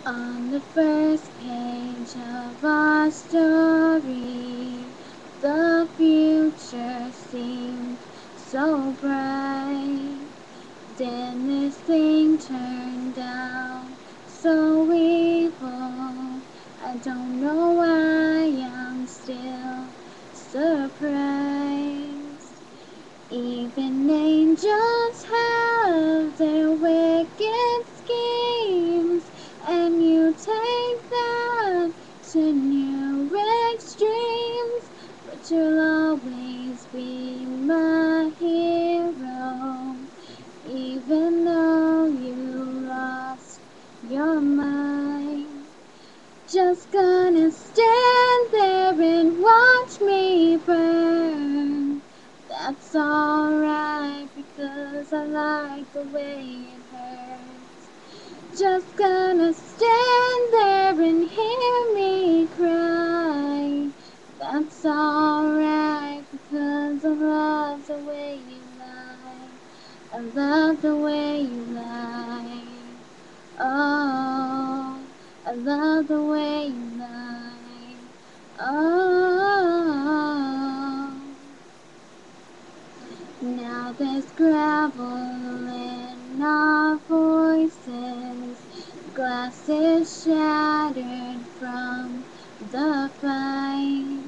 On the first page of our story, the future seemed so bright. Then this thing turned out so evil. I don't know why I'm still surprised. Even angels have their wicked schemes, and you take that to new extremes. But you'll always be my hero, even though you lost your mind. Just gonna stand there and watch me burn. That's alright because I like the way it hurts. Just gonna stand there and hear me cry. That's alright because I love the way you lie. I love the way you lie. Oh, I love the way you lie. Oh, now there's gravel in our voices, glasses shattered from the fight.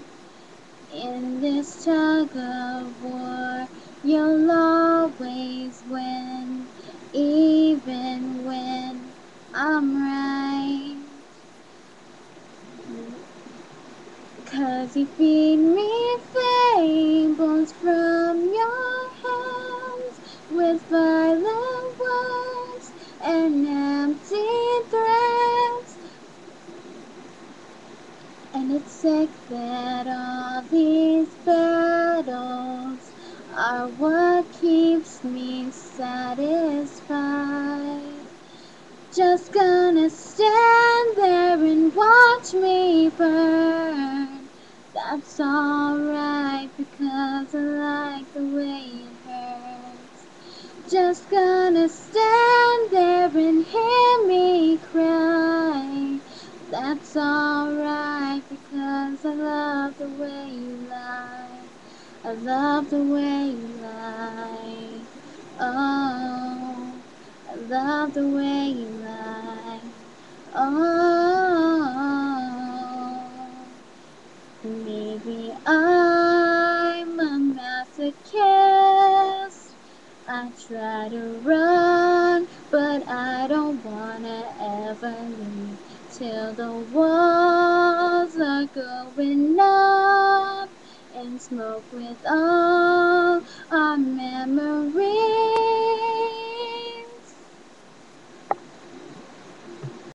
In this tug of war, you'll always win, even when I'm right. 'Cause you feed me fables from your hands with violent words and empty threats. And it's sick that all these battles are what keeps me satisfied. Just gonna stand there and watch me burn. That's alright because I like the way it hurts. Just gonna stand there and hear me cry. That's alright because I love the way you lie. I love the way you lie. Oh, I love the way you lie. Oh, maybe I'm a masochist. I try to run, but I don't wanna ever leave till the walls are going up in smoke with all our memories.